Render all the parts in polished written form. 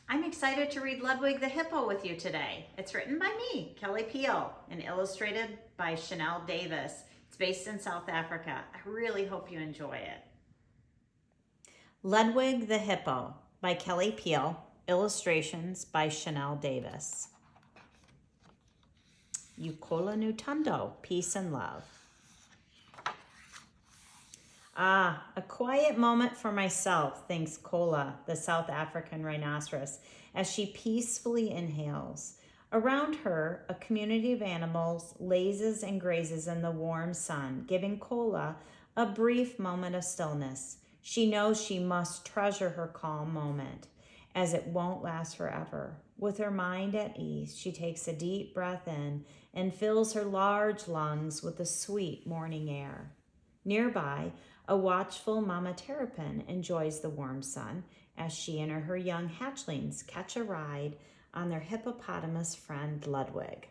I'm excited to read Ludwig the Hippo with you today. It's written by me, Kelley Peel, and illustrated by Chanel Davis. It's based in South Africa. I really hope you enjoy it. Ludwig the Hippo by Kelley Peel, illustrations by Chanel Davis. Ukola Nutundo, peace and love. Ah, a quiet moment for myself, thinks Kola, the South African rhinoceros, as she peacefully inhales. Around her, a community of animals lazes and grazes in the warm sun, giving Kola a brief moment of stillness. She knows she must treasure her calm moment, as it won't last forever. With her mind at ease, she takes a deep breath in and fills her large lungs with the sweet morning air. Nearby, a watchful Mama Terrapin enjoys the warm sun as she and her young hatchlings catch a ride on their hippopotamus friend Ludwig.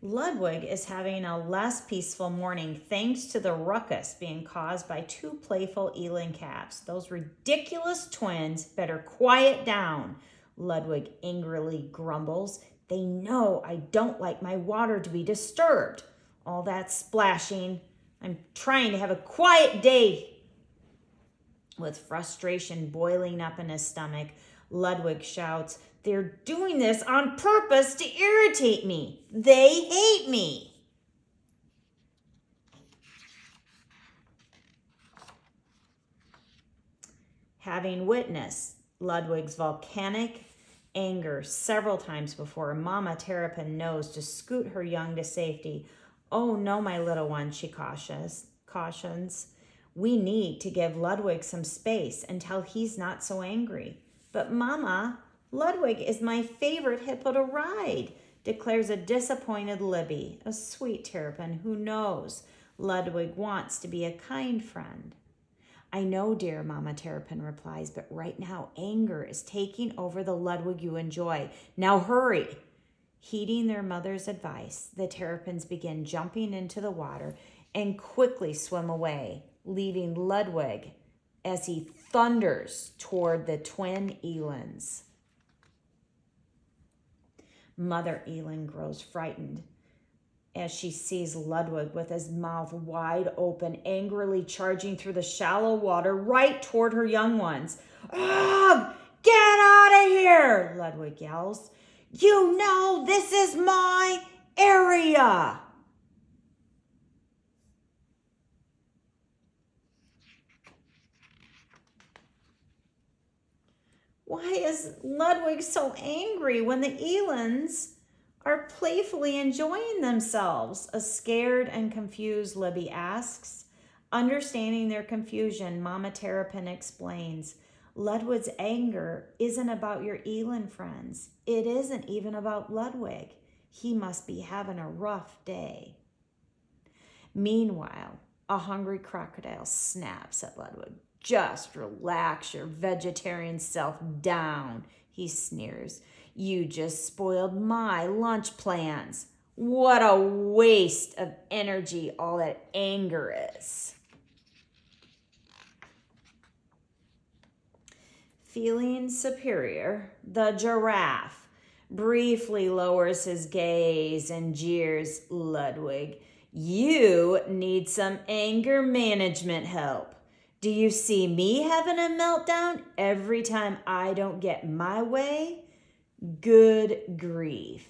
Ludwig is having a less peaceful morning thanks to the ruckus being caused by two playful eland calves. Those ridiculous twins better quiet down, Ludwig angrily grumbles. They know I don't like my water to be disturbed. All that splashing. I'm trying to have a quiet day. With frustration boiling up in his stomach, Ludwig shouts, "They're doing this on purpose to irritate me. They hate me." Having witnessed Ludwig's volcanic anger several times before, Mama Terrapin knows to scoot her young to safety. "Oh no, my little one," she cautions. "We need to give Ludwig some space until he's not so angry." "But Mama, Ludwig is my favorite hippo to ride," declares a disappointed Libby, a sweet terrapin who knows Ludwig wants to be a kind friend. "I know, dear," Mama Terrapin replies, "but right now anger is taking over the Ludwig you enjoy. Now hurry." Heeding their mother's advice, the terrapins begin jumping into the water and quickly swim away, leaving Ludwig as he thunders toward the twin elands. Mother eland grows frightened as she sees Ludwig with his mouth wide open, angrily charging through the shallow water right toward her young ones. "Ugh! Get out of here!" Ludwig yells. "You know this is my area!" Why is Ludwig so angry when the elands are playfully enjoying themselves? A scared and confused Libby asks. Understanding their confusion, Mama Terrapin explains. Ludwig's anger isn't about your eland friends. It isn't even about Ludwig. He must be having a rough day. Meanwhile, a hungry crocodile snaps at Ludwig. "Just relax your vegetarian self down," he sneers. "You just spoiled my lunch plans. What a waste of energy all that anger is." Feeling superior, the giraffe briefly lowers his gaze and jeers, "Ludwig, you need some anger management help. Do you see me having a meltdown every time I don't get my way? Good grief."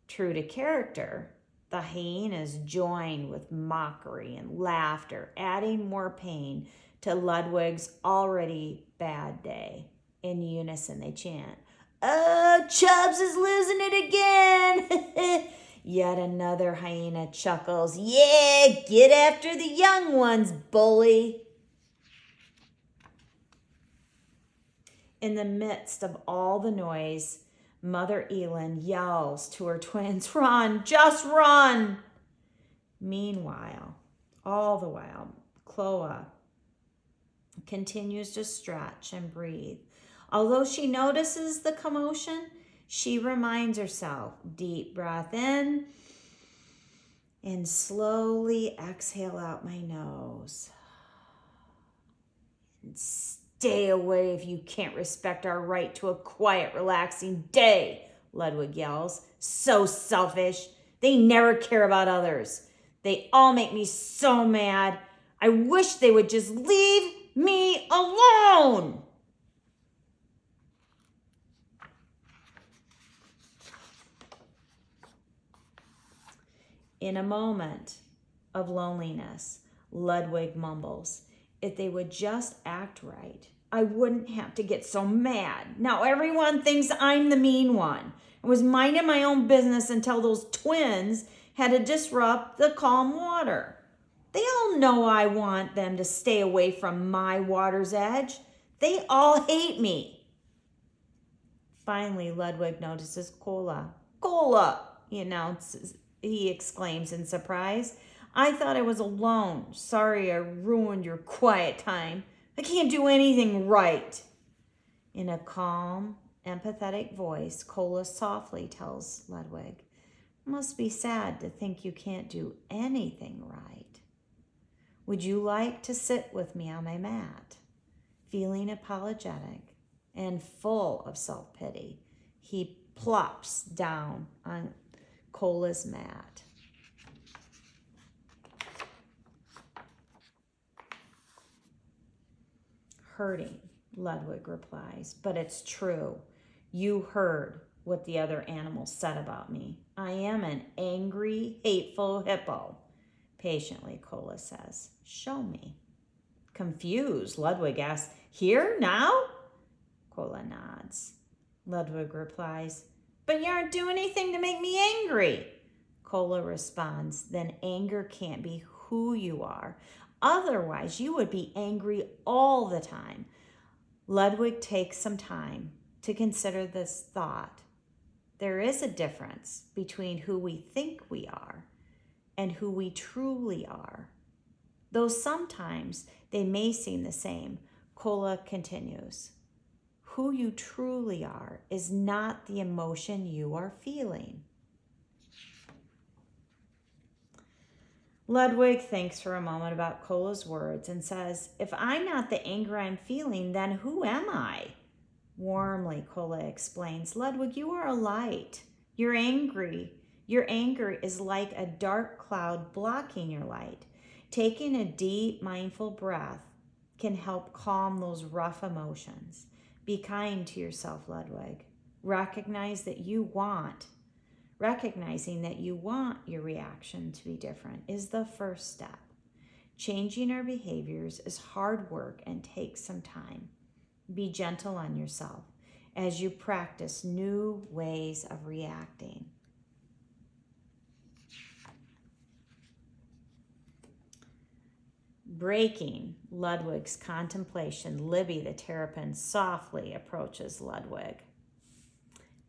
True to character, the hyenas join with mockery and laughter, adding more pain to Ludwig's already bad day. In unison, they chant, "Oh, Chubbs is losing it again." Yet another hyena chuckles, "Yeah, get after the young ones, bully." In the midst of all the noise, Mother eland yells to her twins, "Run, just run." Meanwhile, all the while, Chloe continues to stretch and breathe. Although she notices the commotion, she reminds herself, deep breath in And slowly exhale out my nose. And stay away if you can't respect our right to a quiet, relaxing day, Ludwig yells. So selfish. They never care about others. They all make me so mad. I wish they would just leave me alone. In a moment of loneliness, Ludwig mumbles, if they would just act right, I wouldn't have to get so mad. Now everyone thinks I'm the mean one. I was minding my own business until those twins had to disrupt the calm water. They all know I want them to stay away from my water's edge. They all hate me. Finally, Ludwig notices Cola. Cola, he exclaims in surprise. I thought I was alone. Sorry I ruined your quiet time. I can't do anything right. In a calm, empathetic voice, Cola softly tells Ludwig, must be sad to think you can't do anything right. Would you like to sit with me on my mat? Feeling apologetic and full of self-pity, he plops down on Cola's mat. Hurting, Ludwig replies, but it's true. You heard what the other animals said about me. I am an angry, hateful hippo. Patiently, Cola says, show me. Confused, Ludwig asks, here, now? Cola nods. Ludwig replies, but you aren't doing anything to make me angry. Cola responds, then anger can't be who you are. Otherwise, you would be angry all the time. Ludwig takes some time to consider this thought. There is a difference between who we think we are and who we truly are. Though sometimes they may seem the same, Cola continues. Who you truly are is not the emotion you are feeling. Ludwig thinks for a moment about Cola's words and says, if I'm not the anger I'm feeling, then who am I? Warmly, Cola explains, Ludwig, you are a light. You're angry. Your anger is like a dark cloud blocking your light. Taking a deep, mindful breath can help calm those rough emotions. Be kind to yourself, Ludwig. Recognizing that you want your reaction to be different is the first step. Changing our behaviors is hard work and takes some time. Be gentle on yourself as you practice new ways of reacting. Breaking Ludwig's contemplation, Libby the terrapin softly approaches Ludwig.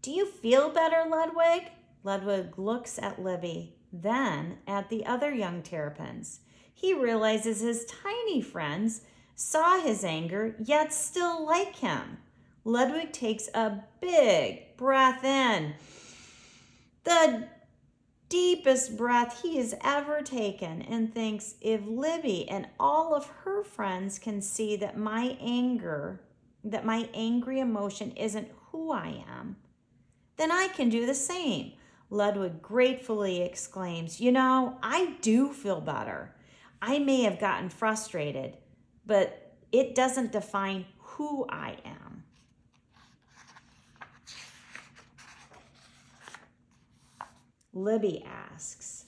Do you feel better, Ludwig? Ludwig looks at Libby, then at the other young terrapins. He realizes his tiny friends saw his anger, yet still like him. Ludwig takes a big breath in. The deepest breath he has ever taken, and thinks, if Libby and all of her friends can see that my angry emotion isn't who I am, then I can do the same. Ludwig gratefully exclaims, I do feel better. I may have gotten frustrated, but it doesn't define who I am. Libby asks,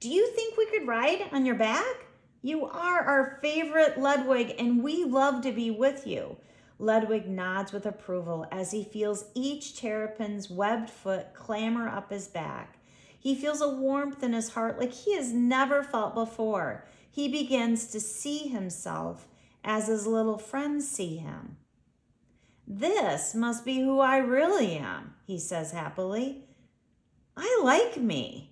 do you think we could ride on your back? You are our favorite, Ludwig, and we love to be with you. Ludwig nods with approval as he feels each terrapin's webbed foot clamber up his back. He feels a warmth in his heart like he has never felt before. He begins to see himself as his little friends see him. This must be who I really am, he says happily. I like me.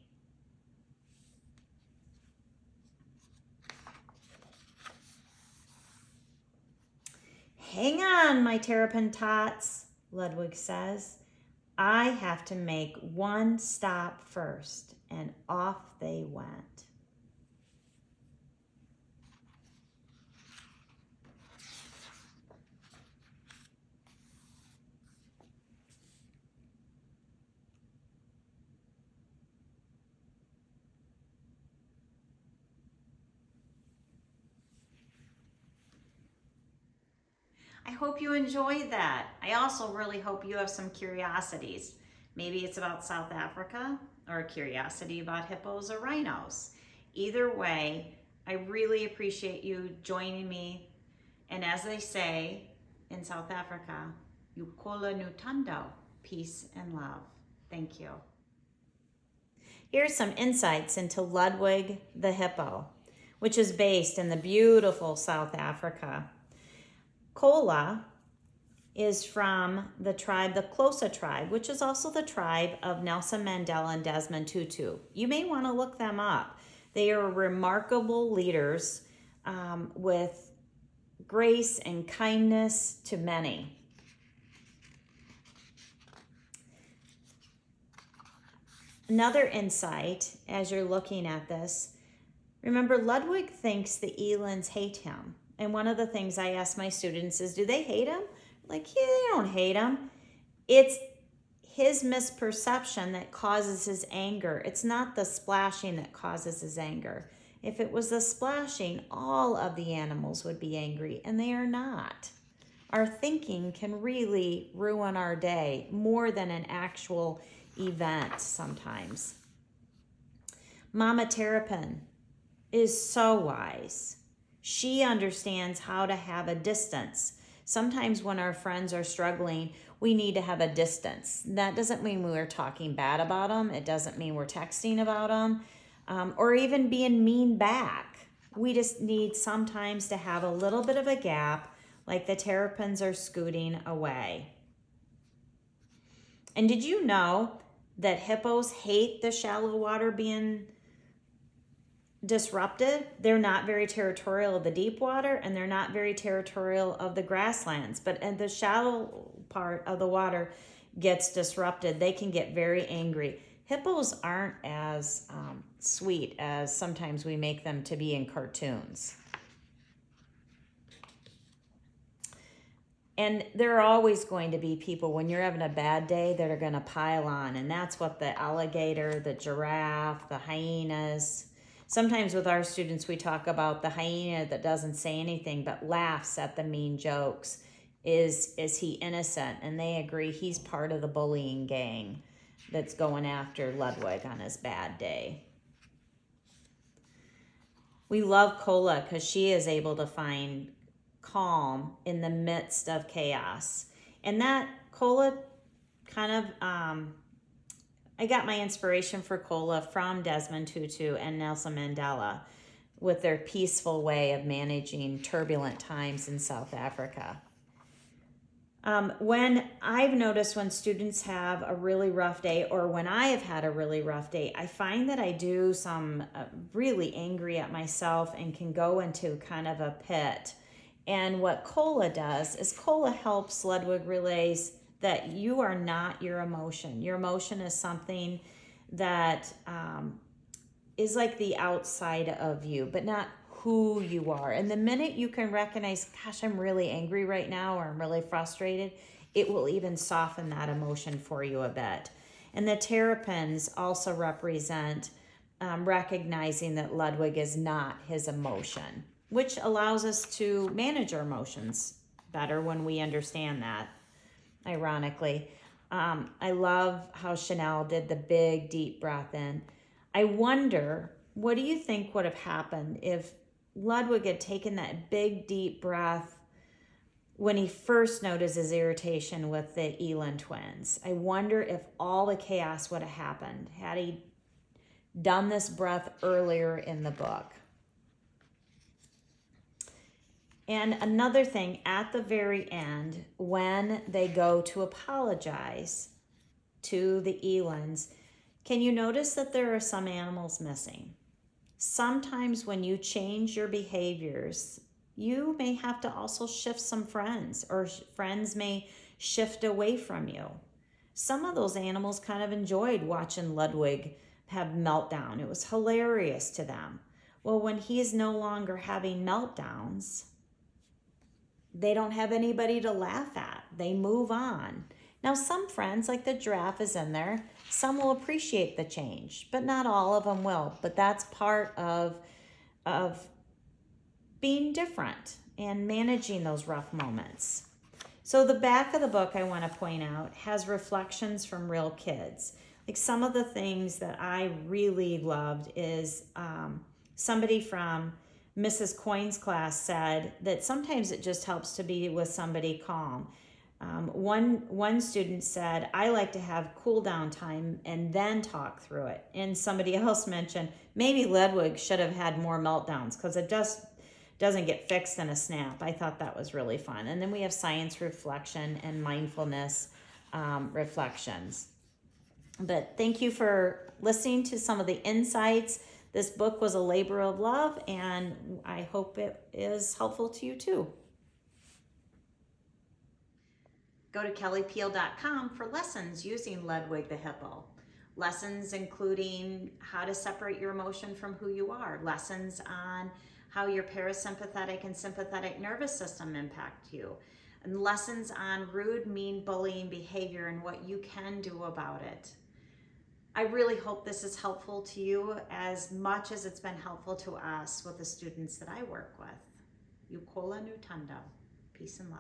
Hang on, my terrapin tots, Ludwig says. I have to make one stop first, and off they went. I hope you enjoyed that. I also really hope you have some curiosities. Maybe it's about South Africa or a curiosity about hippos or rhinos. Either way, I really appreciate you joining me. And as they say in South Africa, Ukola Nutando, peace and love. Thank you. Here's some insights into Ludwig the hippo, which is based in the beautiful South Africa. Kola is from the tribe, the Xhosa tribe, which is also the tribe of Nelson Mandela and Desmond Tutu. You may want to look them up. They are remarkable leaders with grace and kindness to many. Another insight as you're looking at this, remember Ludwig thinks the elands hate him. And one of the things I ask my students is, do they hate him? Like, yeah, they don't hate him. It's his misperception that causes his anger. It's not the splashing that causes his anger. If it was the splashing, all of the animals would be angry, and they are not. Our thinking can really ruin our day more than an actual event sometimes. Mama Terrapin is so wise. She understands how to have a distance. Sometimes when our friends are struggling, we need to have a distance. That doesn't mean we're talking bad about them. It doesn't mean we're texting about them or even being mean back. We just need sometimes to have a little bit of a gap, like the terrapins are scooting away. And did you know that hippos hate the shallow water being disrupted? They're not very territorial of the deep water, and they're not very territorial of the grasslands. But in the shallow part of the water gets disrupted, they can get very angry. Hippos aren't as sweet as sometimes we make them to be in cartoons. And there are always going to be people when you're having a bad day that are going to pile on. And that's what the alligator, the giraffe, the hyenas. Sometimes with our students, we talk about the hyena that doesn't say anything but laughs at the mean jokes. Is he innocent? And they agree he's part of the bullying gang that's going after Ludwig on his bad day. We love Kola because she is able to find calm in the midst of chaos. And that Kola kind of, I got my inspiration for Kola from Desmond Tutu and Nelson Mandela with their peaceful way of managing turbulent times in South Africa. When I've noticed when students have a really rough day, or when I have had a really rough day, I find that I do some really angry at myself and can go into kind of a pit. And what Kola does is Kola helps Ludwig realize that you are not your emotion. Your emotion is something that is like the outside of you, but not who you are. And the minute you can recognize, gosh, I'm really angry right now, or I'm really frustrated, it will even soften that emotion for you a bit. And the terrapins also represent recognizing that Ludwig is not his emotion, which allows us to manage our emotions better when we understand that, ironically. I love how Chanel did the big, deep breath in. I wonder, what do you think would have happened if Ludwig had taken that big, deep breath when he first noticed his irritation with the Eland twins? I wonder if all the chaos would have happened had he done this breath earlier in the book. And another thing, at the very end, when they go to apologize to the elands, can you notice that there are some animals missing? Sometimes when you change your behaviors, you may have to also shift some friends, or friends may shift away from you. Some of those animals kind of enjoyed watching Ludwig have meltdown. It was hilarious to them. Well, when he's no longer having meltdowns, they don't have anybody to laugh at. They move on. Now, some friends, like the giraffe is in there, some will appreciate the change, but not all of them will. But that's part of being different and managing those rough moments. So the back of the book, I want to point out, has reflections from real kids. Like some of the things that I really loved is somebody from Mrs. Coyne's class said that sometimes it just helps to be with somebody calm. One student said, I like to have cool down time and then talk through it. And somebody else mentioned maybe Ludwig should have had more meltdowns because it just doesn't get fixed in a snap. I thought that was really fun. And then we have science reflection and mindfulness reflections. But thank you for listening to some of the insights. This book was a labor of love, and I hope it is helpful to you too. Go to kelleypeel.com for lessons using Ludwig the Hippo. Lessons including how to separate your emotion from who you are. Lessons on how your parasympathetic and sympathetic nervous system impact you. And lessons on rude, mean, bullying behavior and what you can do about it. I really hope this is helpful to you as much as it's been helpful to us with the students that I work with. Eukola Nutando. Peace and love.